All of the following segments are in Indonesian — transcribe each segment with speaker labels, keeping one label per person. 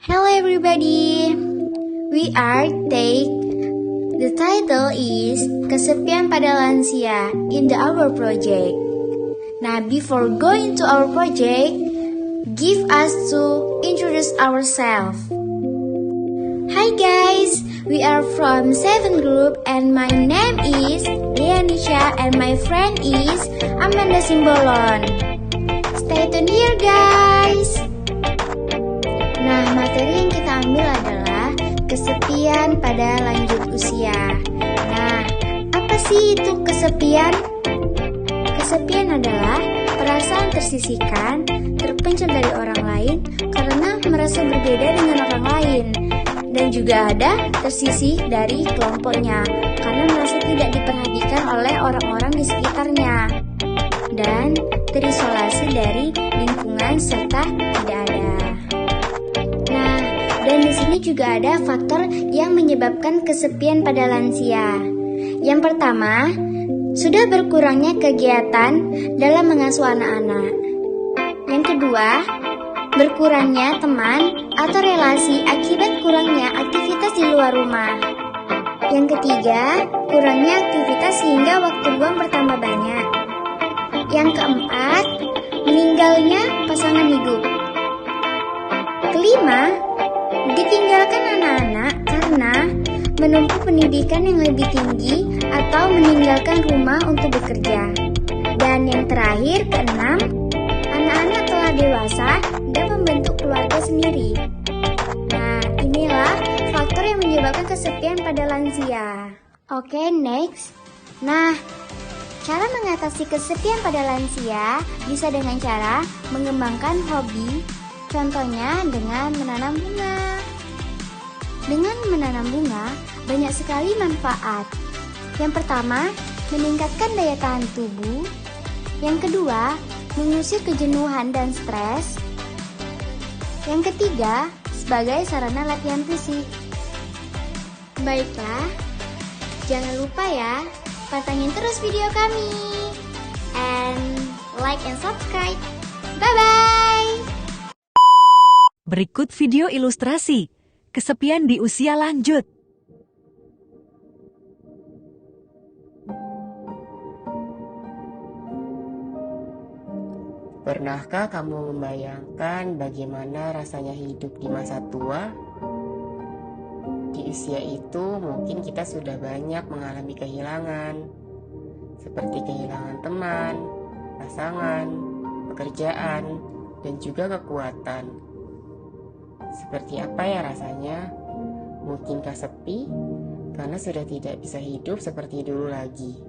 Speaker 1: Hello everybody, we are take. The title is Kesepian pada Lansia in our project. Now before going to our project, give us to introduce ourselves. Hi guys, we are from 7 group and my name is Lianisha and my friend is Amanda Simbolon. Stay tuned here guys. Nah, materi yang kita ambil adalah kesepian pada lanjut usia. Nah, apa sih itu kesepian? Kesepian adalah perasaan tersisihkan, terpencil dari orang lain karena merasa berbeda dengan orang lain. Dan juga ada tersisih dari kelompoknya karena merasa tidak diperhatikan oleh orang-orang di sekitarnya. Dan terisolasi dari lingkungan serta tidak ada. Nah, dan di sini juga ada faktor yang menyebabkan kesepian pada lansia. Yang pertama, sudah berkurangnya kegiatan dalam mengasuh anak-anak. Yang kedua, berkurangnya teman atau relasi akibat kurangnya aktivitas di luar rumah. Yang ketiga, kurangnya aktivitas sehingga waktu luang bertambah banyak. Yang keempat, meninggalnya pasangan hidup. Kelima, ditinggalkan anak-anak karena menempuh pendidikan yang lebih tinggi atau meninggalkan rumah untuk bekerja. Dan yang terakhir, keenam, anak-anak telah dewasa dan membentuk keluarga sendiri. Nah, inilah faktor yang menyebabkan kesepian pada lansia. Oke, next. Nah, cara mengatasi kesepian pada lansia bisa dengan cara mengembangkan hobi. Contohnya dengan menanam bunga. Dengan menanam bunga, banyak sekali manfaat. Yang pertama, meningkatkan daya tahan tubuh. Yang kedua, mengusir kejenuhan dan stres. Yang ketiga, sebagai sarana latihan fisik. Baiklah, jangan lupa ya, pantengin terus video kami. And like and subscribe. Bye-bye!
Speaker 2: Berikut video ilustrasi, kesepian di usia lanjut.
Speaker 3: Pernahkah kamu membayangkan bagaimana rasanya hidup di masa tua? Di usia itu mungkin kita sudah banyak mengalami kehilangan, seperti kehilangan teman, pasangan, pekerjaan, dan juga kekuatan. Seperti apa ya rasanya? Mungkinkah sepi karena sudah tidak bisa hidup seperti dulu lagi?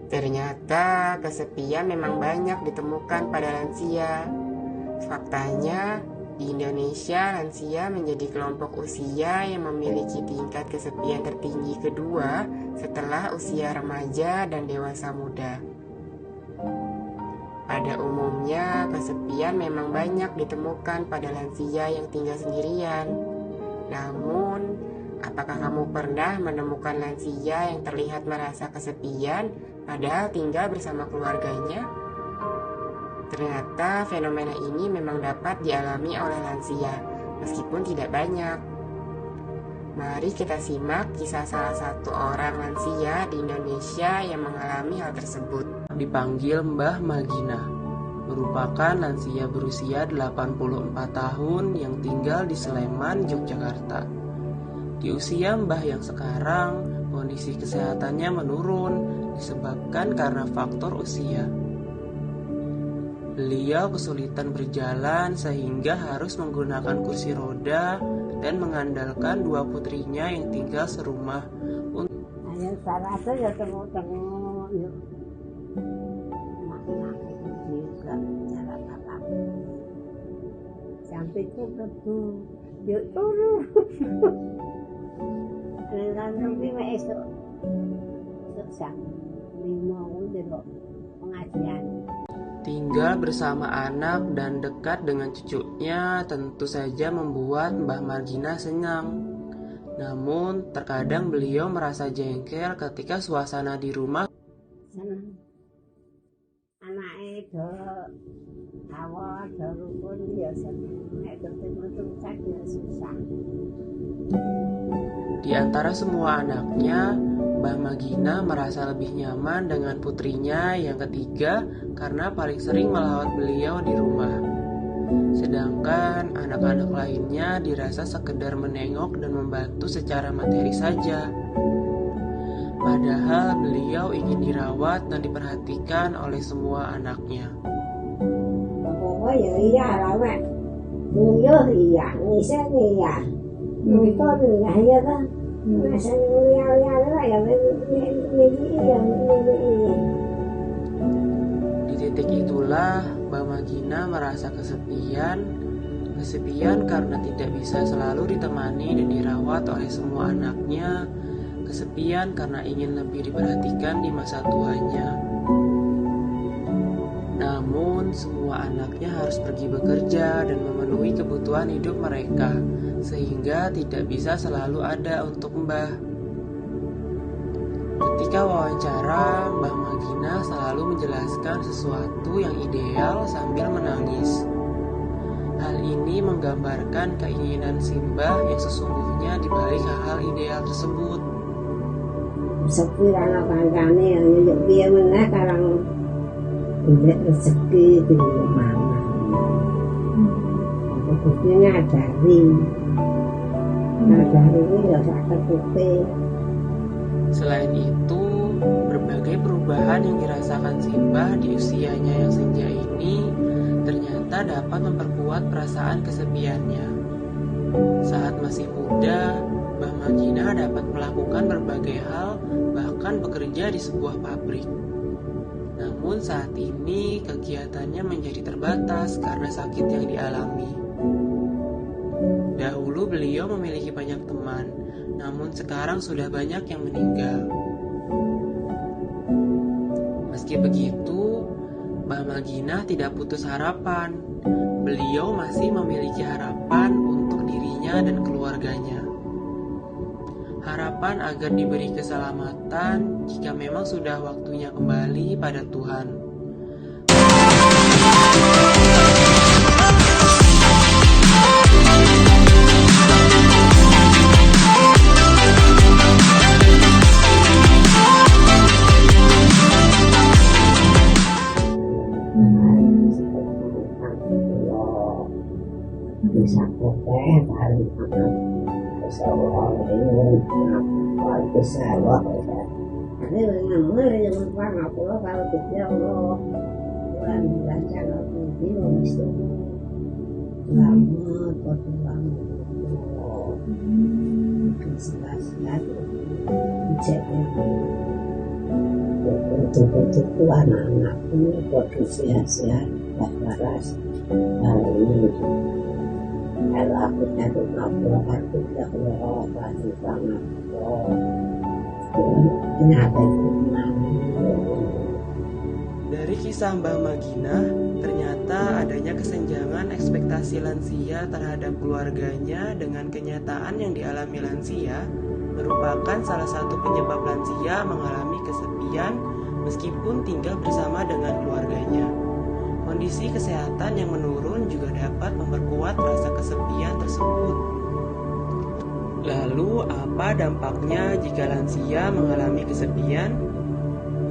Speaker 3: Ternyata kesepian memang banyak ditemukan pada lansia. Faktanya, di Indonesia lansia menjadi kelompok usia yang memiliki tingkat kesepian tertinggi kedua setelah usia remaja dan dewasa muda. Pada umumnya, kesepian memang banyak ditemukan pada lansia yang tinggal sendirian. Namun, apakah kamu pernah menemukan lansia yang terlihat merasa kesepian padahal tinggal bersama keluarganya? Ternyata fenomena ini memang dapat dialami oleh lansia, meskipun tidak banyak. Mari kita simak kisah salah satu orang lansia di Indonesia yang mengalami hal tersebut.
Speaker 4: Dipanggil Mbah Magina, merupakan lansia berusia 84 tahun yang tinggal di Sleman, Yogyakarta. Di usia Mbah yang sekarang, kondisi kesehatannya menurun disebabkan karena faktor usia. Beliau kesulitan berjalan sehingga harus menggunakan kursi roda dan mengandalkan dua putrinya yang tinggal serumah.
Speaker 5: Sampai cukup tuh, yuk turun. Nanti esok susah, lima udah pengajian.
Speaker 4: Tinggal bersama anak dan dekat dengan cucunya tentu saja membuat Mbah Magina senang. Namun terkadang beliau merasa jengkel ketika suasana di rumah
Speaker 5: Senang. Anak itu awal rukun ya senang. rusak ya susah.
Speaker 4: Di antara semua anaknya, Mbah Magina merasa lebih nyaman dengan putrinya yang ketiga karena paling sering melawat beliau di rumah. Sedangkan anak-anak lainnya dirasa sekedar menengok dan membantu secara materi saja. Padahal beliau ingin dirawat dan diperhatikan oleh semua anaknya.
Speaker 5: Apa ya iya lah mak. Iya iya, bisa iya. Itu iya kan. Masa iya lah ya
Speaker 4: Di titik itulah Mbah Magina merasa kesepian karena tidak bisa selalu ditemani dan dirawat oleh semua anaknya, kesepian karena ingin lebih diperhatikan di masa tuanya. Namun semua anaknya harus pergi bekerja dan memenuhi kebutuhan hidup mereka, sehingga tidak bisa selalu ada untuk Mbah. Ketika wawancara, Mbah Magina selalu menjelaskan sesuatu yang ideal sambil menangis. Hal ini menggambarkan keinginan si Mbah yang sesungguhnya di balik hal-hal ideal tersebut.
Speaker 5: sepi anak kancane yang nyujuk piye meneh karang golek rezeki di mana. Aku nyadari ini ya sak ketupe.
Speaker 4: Selain itu, berbagai perubahan yang dirasakan si Mbah di usianya yang senja ini ternyata dapat memperkuat perasaan kesepiannya. Saat masih muda, Mbah Magina dapat melakukan berbagai hal, bahkan bekerja di sebuah pabrik. Namun saat ini kegiatannya menjadi terbatas karena sakit yang dialami. Dahulu beliau memiliki banyak teman, namun sekarang sudah banyak yang meninggal. Meski begitu, Mbah Magina tidak putus harapan. Beliau masih memiliki harapan untuk dirinya dan keluarganya. Harapan agar diberi keselamatan jika memang sudah waktunya kembali pada Tuhan.
Speaker 5: Bisa kope paling aman. Seorang ini aku sewak. Ini namanya yang mana aku kalau dia Allah bulan baca aku di itu lama waktu lama mungkin sebelas jadi untuk anak-anak ini waktu sehat-sehat waras lalu kalau aku cari aku tidak pasti sangat kenapa itu
Speaker 4: Dari kisah Mbah Magina, ternyata adanya kesenjangan ekspektasi lansia terhadap keluarganya dengan kenyataan yang dialami lansia merupakan salah satu penyebab lansia mengalami kesepian meskipun tinggal bersama dengan keluarganya. Kondisi kesehatan yang menurun juga dapat memperkuat rasa kesepian tersebut. Lalu, apa dampaknya jika lansia mengalami kesepian?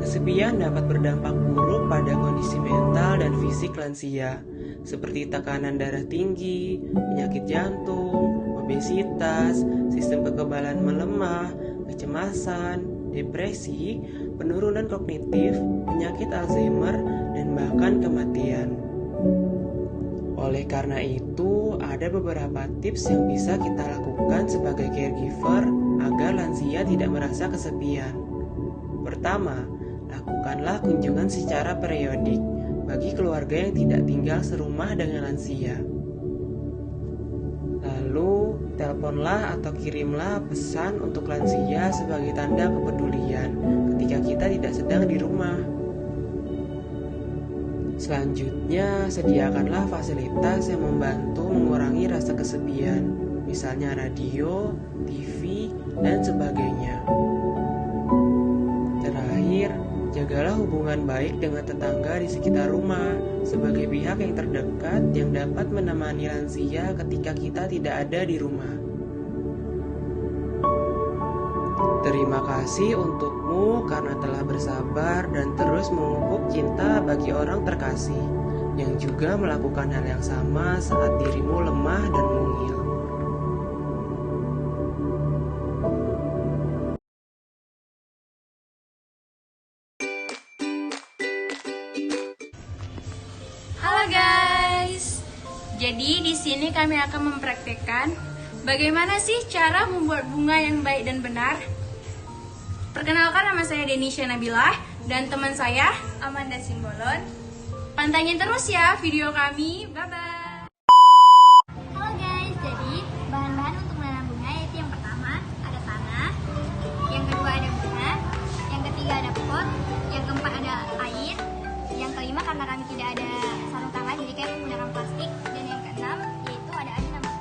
Speaker 4: Kesepian dapat berdampak buruk pada kondisi mental dan fisik lansia, seperti tekanan darah tinggi, penyakit jantung, obesitas, sistem kekebalan melemah, kecemasan, depresi, penurunan kognitif, penyakit Alzheimer, dan bahkan kematian. Oleh karena itu, ada beberapa tips yang bisa kita lakukan sebagai caregiver agar lansia tidak merasa kesepian. Pertama, lakukanlah kunjungan secara periodik bagi keluarga yang tidak tinggal serumah dengan lansia. Lalu, teleponlah atau kirimlah pesan untuk lansia sebagai tanda kepedulian ketika kita tidak sedang di rumah. Selanjutnya, sediakanlah fasilitas yang membantu mengurangi rasa kesepian, misalnya radio, TV, dan sebagainya. Terakhir, jagalah hubungan baik dengan tetangga di sekitar rumah, sebagai pihak yang terdekat yang dapat menemani lansia ketika kita tidak ada di rumah. Terima kasih untukmu karena telah bersabar dan terus memupuk cinta bagi orang terkasih, yang juga melakukan hal yang sama saat dirimu lemah dan mungil.
Speaker 1: Halo guys. Jadi di sini kami akan mempraktekkan bagaimana sih cara membuat bunga yang baik dan benar. Perkenalkan, nama saya Denisha Nabilah dan teman saya Amanda Simbolon. Pantengin terus ya video kami. Bye bye.
Speaker 6: Halo guys, jadi bahan-bahan untuk menanam bunga yaitu yang pertama ada tanah, yang kedua ada bunga, yang ketiga ada pot, yang keempat ada air, yang kelima karena kami tidak ada sarung tangan jadi kami menggunakan plastik, dan yang keenam yaitu ada ajinamor.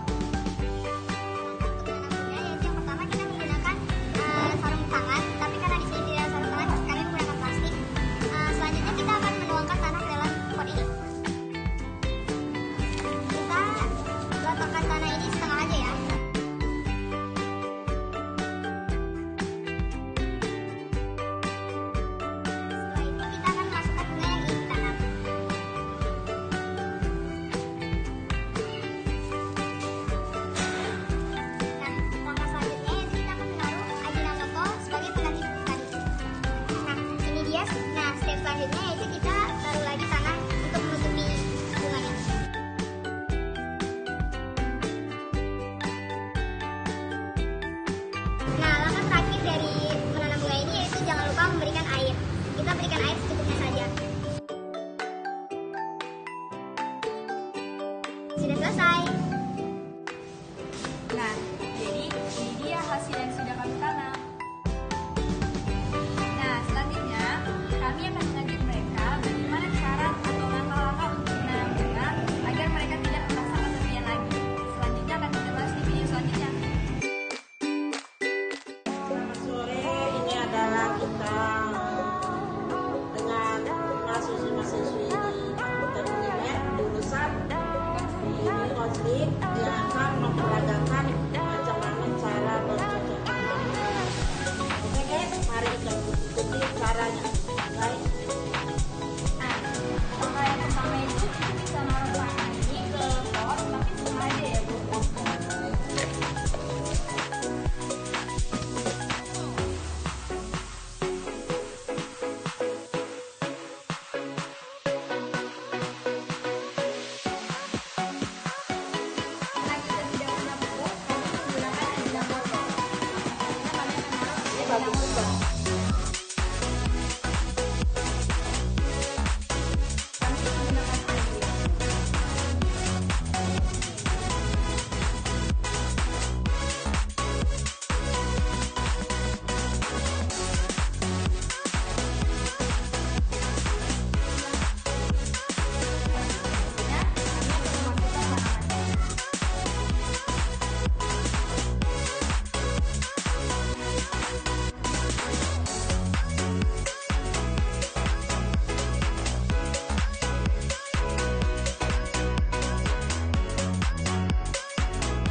Speaker 6: Untuk menanam bunga yaitu yang pertama kita menggunakan sarung tangan, tapi karena di sini tidak ada sarung tangan kami menggunakan plastik. Selanjutnya kita akan menuangkan tanah ke dalam pot ini. Kita letakkan tanah ini setengah aja ya. Setelah itu kita akan masukkan bunga yang ingin ditanam. Nah, langkah selanjutnya yaitu kita akan menaruh ajinomoto sebagai pengganti pupuk tadi. Nah, ini dia. Nah, step selanjutnya yaitu kita taruh lagi tanah untuk menutupi bunga ini. Nah, langkah terakhir dari menanam bunga ini yaitu jangan lupa memberikan air. Kita berikan air secukupnya saja. Sudah selesai.
Speaker 1: Nah, jadi ini dia hasil yang sudah kami tanam. Nah, selanjutnya kami akan mengajak mereka bagaimana cara atau langkah-langkah untuk menanam bunga agar mereka tidak merasa kesepian lagi. Selanjutnya akan kita bahas di video selanjutnya.
Speaker 7: Selamat sore, ini adalah kita dengan mahasiswa-mahasiswi di Fakultas Unimed jurusan ini konflik yang akan memperagakan bagaimana cara bercocok tanam. Oke guys, mari kita ikuti caranya. Baik.
Speaker 1: Nah, langkah yang pertama itu kita bisa naruh tanah ini ke pot, tapi setengah aja ya Bu. Karena kita tidak punya pupuk, kami menggunakan ajinamor. Selanjutnya kami akan naruh ajinamor. Kami menggunakan air. Selanjutnya, kami akan memasukkan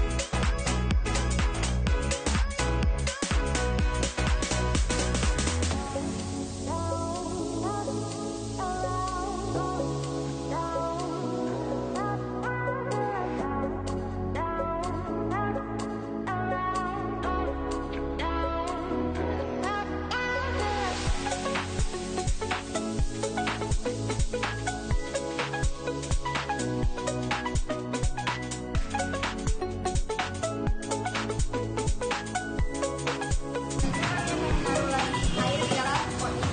Speaker 1: tanaman. Naruh lagi air di dalam pot ini.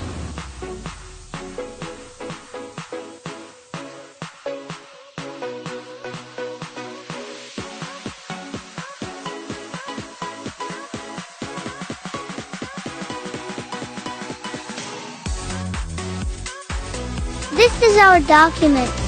Speaker 6: This is our document.